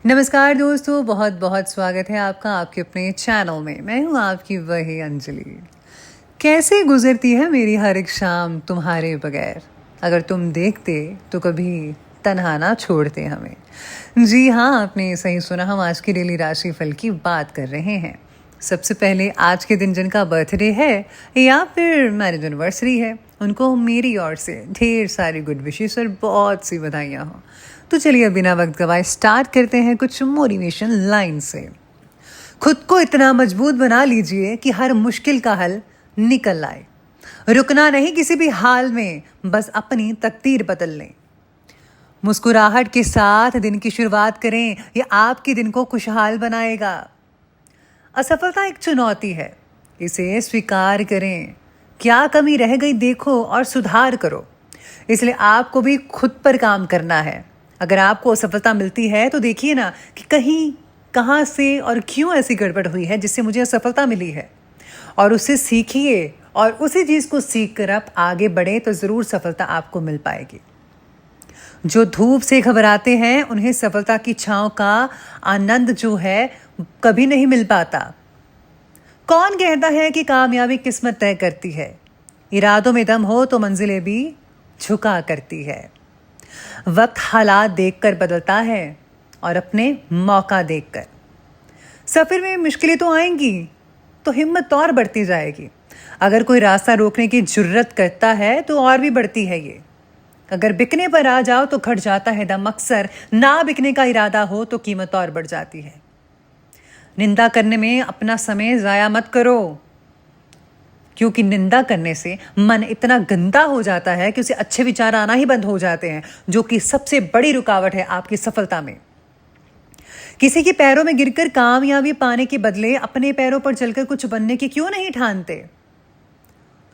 नमस्कार दोस्तों, बहुत बहुत स्वागत है आपका आपके अपने चैनल में। मैं हूँ आपकी वही अंजलि। कैसे गुजरती है मेरी हर एक शाम तुम्हारे बगैर, अगर तुम देखते तो कभी तन्हा ना छोड़ते हमें। जी हाँ, आपने सही सुना, हम आज की डेली राशिफल की बात कर रहे हैं। सबसे पहले आज के दिन जिनका बर्थडे है या फिर मैरिज एनिवर्सरी है, उनको मेरी ओर से ढेर सारी गुड विशेस और बहुत सी बधाइयाँ हों। तो चलिए बिना वक्त गवाए स्टार्ट करते हैं कुछ मोटिवेशन लाइन से। खुद को इतना मजबूत बना लीजिए कि हर मुश्किल का हल निकल आए। रुकना नहीं किसी भी हाल में, बस अपनी तकदीर बदल लें। मुस्कुराहट के साथ दिन की शुरुआत करें, ये आपके दिन को खुशहाल बनाएगा। असफलता एक चुनौती है, इसे स्वीकार करें। क्या कमी रह गई देखो और सुधार करो। इसलिए आपको भी खुद पर काम करना है। अगर आपको असफलता मिलती है तो देखिए ना कि कहीं कहाँ से और क्यों ऐसी गड़बड़ हुई है जिससे मुझे असफलता मिली है, और उससे सीखिए और उसी चीज़ को सीख कर आप आगे बढ़े तो ज़रूर सफलता आपको मिल पाएगी। जो धूप से घबराते हैं उन्हें सफलता की छांव का आनंद जो है कभी नहीं मिल पाता। कौन कहता है कि कामयाबी किस्मत तय करती है? इरादों में दम हो तो मंजिलें भी झुका करती है। वक्त हालात देखकर बदलता है और अपने मौका देखकर। सफर में मुश्किलें तो आएंगी तो हिम्मत और बढ़ती जाएगी। अगर कोई रास्ता रोकने की जुर्रत करता है तो और भी बढ़ती है ये। अगर बिकने पर आ जाओ तो घट जाता है दम, अक्सर ना बिकने का इरादा हो तो कीमत और बढ़ जाती है। निंदा करने में अपना समय ज़ाया मत करो, क्योंकि निंदा करने से मन इतना गंदा हो जाता है कि उसे अच्छे विचार आना ही बंद हो जाते हैं, जो कि सबसे बड़ी रुकावट है आपकी सफलता में। किसी के पैरों में गिरकर कामयाबी पाने के बदले अपने पैरों पर चलकर कुछ बनने की क्यों नहीं ठानते?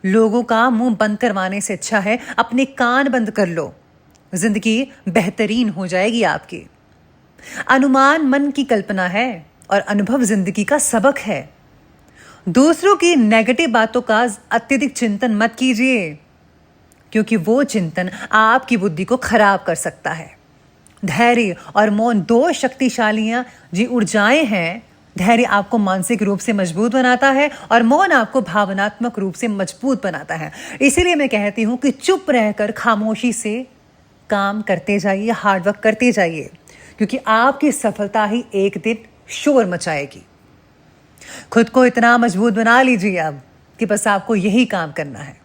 लोगों का मुंह बंद करवाने से अच्छा है अपने कान बंद कर लो। जिंदगी बेहतरीन हो जाएगी आपकी। अनुमान मन की कल्पना है और अनुभव जिंदगी का सबक है। दूसरों की नेगेटिव बातों का अत्यधिक चिंतन मत कीजिए, क्योंकि वो चिंतन आपकी बुद्धि को खराब कर सकता है। धैर्य और मौन दो शक्तिशालियां जी ऊर्जाएं हैं। धैर्य आपको मानसिक रूप से मजबूत बनाता है और मौन आपको भावनात्मक रूप से मजबूत बनाता है। इसीलिए मैं कहती हूं कि चुप रहकर खामोशी से काम करते जाइए, हार्डवर्क करते जाइए, क्योंकि आपकी सफलता ही एक दिन शोर मचाएगी। खुद को इतना मजबूत बना लीजिए अब कि बस आपको यही काम करना है।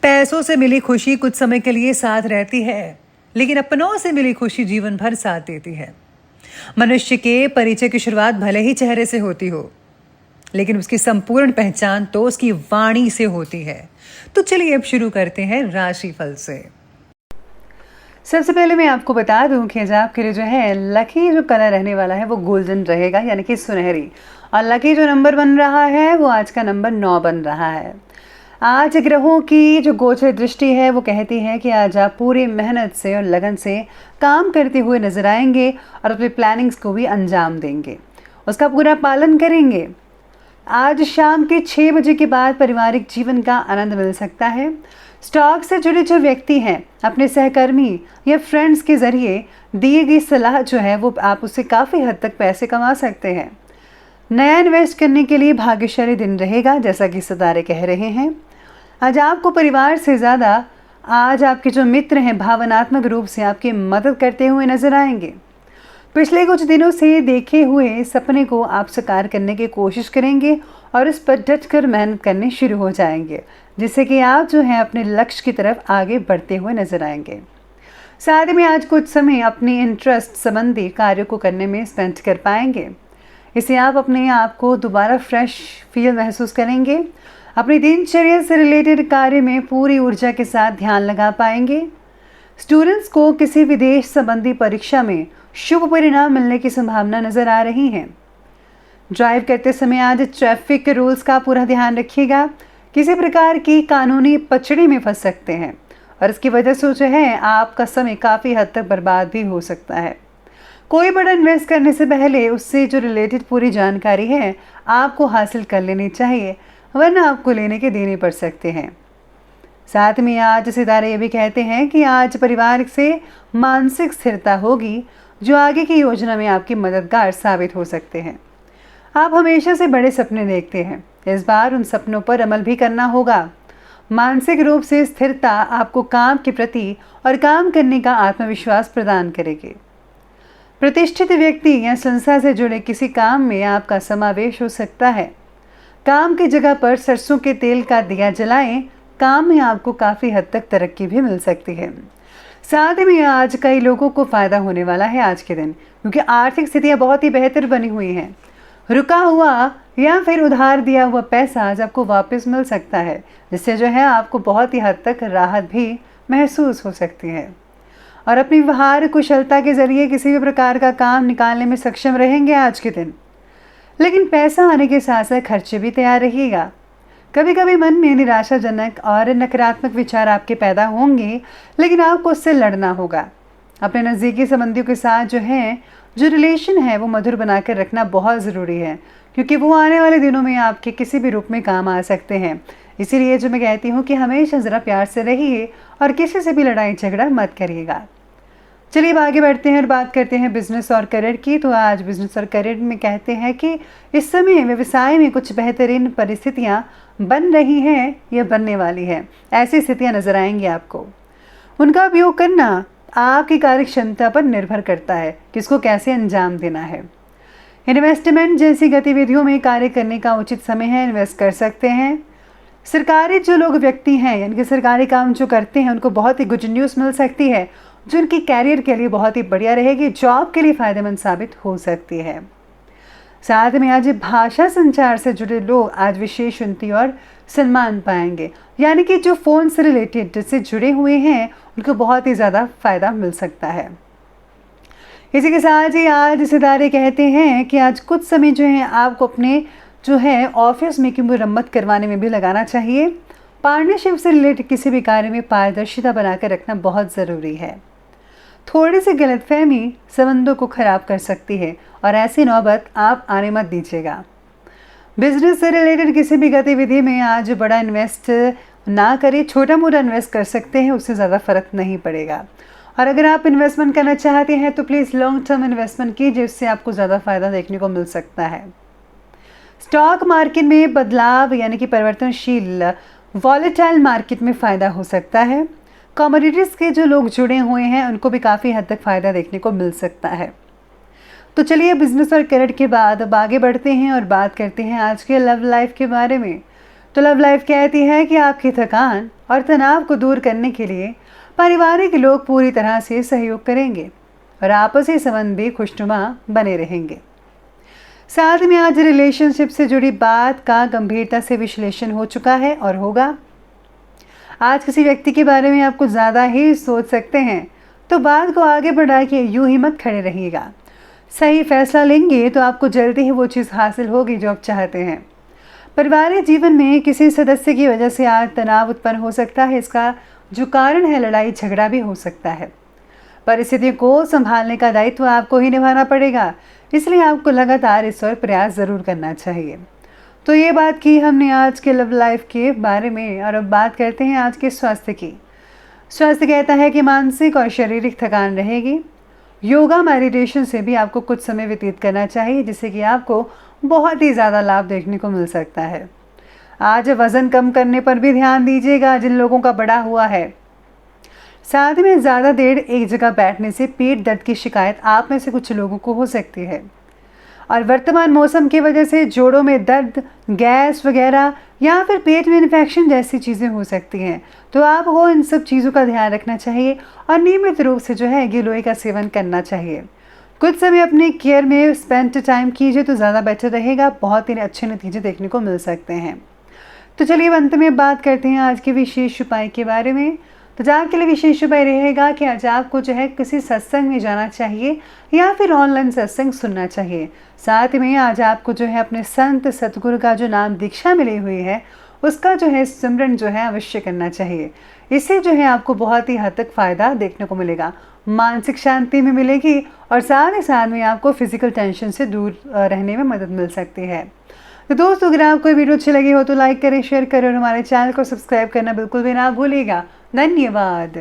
पैसों से मिली खुशी कुछ समय के लिए साथ रहती है, लेकिन अपनों से मिली खुशी जीवन भर साथ देती है। मनुष्य के परिचय की शुरुआत भले ही चेहरे से होती हो, लेकिन उसकी संपूर्ण पहचान तो उसकी वाणी से होती है। तो चलिए अब शुरू करते हैं राशिफल से। सबसे पहले मैं आपको बता दूं कि आज आपके लिए जो है लकी जो कलर रहने वाला है वो गोल्डन रहेगा, यानी कि सुनहरी। और लकी जो नंबर बन रहा है वो आज का नंबर 9 बन रहा है। आज ग्रहों की जो गोचर दृष्टि है वो कहती है कि आज आप पूरी मेहनत से और लगन से काम करते हुए नजर आएंगे और अपनी प्लानिंग्स को भी अंजाम देंगे, उसका पूरा पालन करेंगे। आज शाम के 6 बजे के बाद पारिवारिक जीवन का आनंद मिल सकता है। स्टॉक से जुड़े जो व्यक्ति हैं अपने सहकर्मी या फ्रेंड्स के जरिए दी गई सलाह जो है वो आप उससे काफ़ी हद तक पैसे कमा सकते हैं। नया इन्वेस्ट करने के लिए भाग्यशाली दिन रहेगा, जैसा कि सितारे कह रहे हैं। आज आपको परिवार से ज़्यादा आज आपके जो मित्र हैं भावनात्मक रूप से आपकी मदद करते हुए नजर आएंगे। पिछले कुछ दिनों से देखे हुए सपने को आप साकार करने की कोशिश करेंगे और इस पर डट कर मेहनत करने शुरू हो जाएंगे, जिससे कि आप जो है अपने लक्ष्य की तरफ आगे बढ़ते हुए नजर आएंगे। साथ में आज कुछ समय अपनी इंटरेस्ट संबंधी कार्यों को करने में स्पेंड कर पाएंगे। इससे आप अपने आप को दोबारा फ्रेश फील महसूस करेंगे। अपनी दिनचर्या से रिलेटेड कार्य में पूरी ऊर्जा के साथ ध्यान लगा पाएंगे। स्टूडेंट्स को किसी विदेश संबंधी परीक्षा में शुभ परिणाम मिलने की संभावना नजर आ रही है। ड्राइव करते समय आज ट्रैफिक के रूल्स का पूरा ध्यान रखिएगा। किसी प्रकार की कानूनी पचड़ी में फंस सकते हैं और इसकी वजह से जो है आपका समय काफ़ी हद तक बर्बाद भी हो सकता है। कोई बड़ा इन्वेस्ट करने से पहले उससे जो रिलेटेड पूरी जानकारी है आपको हासिल कर लेनी चाहिए, वरना आपको लेने के देने पड़ सकते हैं। साथ में आज सितारे ये भी कहते हैं कि आज परिवार से मानसिक स्थिरता होगी, जो आगे की योजना में आपकी मददगार साबित हो सकते हैं। आप हमेशा से बड़े सपने देखते हैं, इस बार उन सपनों पर अमल भी करना होगा। मानसिक रूप से स्थिरता आपको काम के प्रति और काम करने का आत्मविश्वास प्रदान करेगी। प्रतिष्ठित व्यक्ति या संस्था से जुड़े किसी काम में आपका समावेश हो सकता है। काम की जगह पर सरसों के तेल का दिया जलाएं, काम में आपको काफ़ी हद तक तरक्की भी मिल सकती है। साथ में आज कई लोगों को फायदा होने वाला है आज के दिन, क्योंकि आर्थिक स्थितियाँ बहुत ही बेहतर बनी हुई हैं। रुका हुआ या फिर उधार दिया हुआ पैसा आज आपको वापस मिल सकता है, जिससे जो है आपको बहुत ही हद तक राहत भी महसूस हो सकती है। और अपनी व्यवहार कुशलता के जरिए किसी भी प्रकार का काम निकालने में सक्षम रहेंगे आज के दिन। लेकिन पैसा आने के साथ साथ खर्चे भी तैयार रहिएगा। कभी कभी मन में निराशाजनक और नकारात्मक विचार आपके पैदा होंगे, लेकिन आपको उससे लड़ना होगा। अपने नज़दीकी संबंधियों के साथ जो रिलेशन है वो मधुर बनाकर रखना बहुत ज़रूरी है, क्योंकि वो आने वाले दिनों में आपके किसी भी रूप में काम आ सकते हैं। इसीलिए जो मैं कहती हूँ कि हमेशा ज़रा प्यार से रहिए और किसी से भी लड़ाई झगड़ा मत करिएगा। चलिए अब आगे बढ़ते हैं और बात करते हैं बिजनेस और करियर की। तो आज बिजनेस और करियर में कहते हैं कि इस समय व्यवसाय में कुछ बेहतरीन परिस्थितियाँ बन रही हैं या बनने वाली है। ऐसी स्थितियाँ नजर आएंगी आपको। उनका उपयोग करना आपकी कार्य क्षमता पर निर्भर करता है, किसको कैसे अंजाम देना है। इन्वेस्टमेंट जैसी गतिविधियों में कार्य करने का उचित समय है, इन्वेस्ट कर सकते हैं। सरकारी जो लोग व्यक्ति हैं, यानी कि सरकारी काम जो करते हैं, उनको बहुत ही गुड न्यूज़ मिल सकती है, जो उनकी कैरियर के लिए बहुत ही बढ़िया रहेगी, जॉब के लिए फ़ायदेमंद साबित हो सकती है। साथ में आज भाषा संचार से जुड़े लोग आज विशेष उन्नति और सम्मान पाएंगे, यानी कि जो फ़ोन से रिलेटेड से जुड़े हुए हैं उनको बहुत ही ज़्यादा फ़ायदा मिल सकता है। इसी के साथ ही आज सितारे कहते हैं कि आज कुछ समय जो है आपको अपने ऑफिस में की मुरम्मत करवाने में भी लगाना चाहिए। पार्टनरशिप से रिलेटेड किसी भी कार्य में पारदर्शिता बनाकर रखना बहुत ज़रूरी है। थोड़ी सी गलतफहमी संबंधों को खराब कर सकती है और ऐसी नौबत आप आने मत दीजिएगा। बिजनेस से रिलेटेड किसी भी गतिविधि में आज बड़ा इन्वेस्ट ना करें, छोटा मोटा इन्वेस्ट कर सकते हैं, उससे ज़्यादा फर्क नहीं पड़ेगा। और अगर आप इन्वेस्टमेंट करना चाहते हैं तो प्लीज़ लॉन्ग टर्म इन्वेस्टमेंट कीजिए, उससे आपको ज़्यादा फ़ायदा देखने को मिल सकता है। स्टॉक मार्केट में बदलाव यानी कि परिवर्तनशील वॉलेटाइल मार्केट में फ़ायदा हो सकता है। कमोडिटीज़ के जो लोग जुड़े हुए हैं उनको भी काफ़ी हद तक फ़ायदा देखने को मिल सकता है। तो चलिए बिजनेस और करियर के बाद अब आगे बढ़ते हैं और बात करते हैं आज के लव लाइफ के बारे में। तो लव लाइफ कहती है कि आपकी थकान और तनाव को दूर करने के लिए पारिवारिक लोग पूरी तरह से सहयोग करेंगे और आपसी संबंध भी खुशनुमा बने रहेंगे। साथ में आज रिलेशनशिप से जुड़ी बात का गंभीरता से विश्लेषण हो चुका है और होगा। आज किसी व्यक्ति के बारे में आप कुछ ज़्यादा ही सोच सकते हैं, तो बात को आगे बढ़ा के यूं ही मत खड़े रहिएगा। सही फैसला लेंगे तो आपको जल्दी ही वो चीज़ हासिल होगी जो आप चाहते हैं। पारिवारिक जीवन में किसी सदस्य की वजह से आज तनाव उत्पन्न हो सकता है, इसका जो कारण है लड़ाई झगड़ा भी हो सकता है। परिस्थितियों को संभालने का दायित्व आपको ही निभाना पड़ेगा, इसलिए आपको लगातार इस ओर प्रयास ज़रूर करना चाहिए। तो ये बात की हमने आज के लव लाइफ के बारे में, और अब बात करते हैं आज के स्वास्थ्य की। स्वास्थ्य कहता है कि मानसिक और शारीरिक थकान रहेगी। योगा मेडिटेशन से भी आपको कुछ समय व्यतीत करना चाहिए, जिससे कि आपको बहुत ही ज़्यादा लाभ देखने को मिल सकता है। आज वज़न कम करने पर भी ध्यान दीजिएगा जिन लोगों का बढ़ा हुआ है। साथ में ज़्यादा देर एक जगह बैठने से पेट दर्द की शिकायत आप में से कुछ लोगों को हो सकती है। और वर्तमान मौसम की वजह से जोड़ों में दर्द, गैस वगैरह या फिर पेट में इन्फेक्शन जैसी चीज़ें हो सकती हैं, तो आपको इन सब चीज़ों का ध्यान रखना चाहिए और नियमित रूप से गिलोय का सेवन करना चाहिए। कुछ समय अपने केयर में स्पेंड टाइम कीजिए तो ज़्यादा बेटर रहेगा, बहुत ही अच्छे नतीजे देखने को मिल सकते हैं। तो चलिए अंत में बात करते हैं आज के विशेष उपाय के बारे में। तो आपके लिए विशेष उपाय रहेगा कि आज आपको किसी सत्संग में जाना चाहिए या फिर ऑनलाइन सत्संग सुनना चाहिए। साथ में आज आपको अपने संत सतगुरु का जो नाम दीक्षा मिली हुई है उसका सिमरन अवश्य करना चाहिए। इससे आपको बहुत ही हद तक फ़ायदा देखने को मिलेगा, मानसिक शांति में मिलेगी और साथ ही साथ में आपको फिजिकल टेंशन से दूर रहने में मदद मिल सकती है। तो दोस्तों, अगर आपको वीडियो अच्छी लगी हो तो लाइक करें, शेयर करें और हमारे चैनल को सब्सक्राइब करना बिल्कुल भी ना भूलिएगा। धन्यवाद।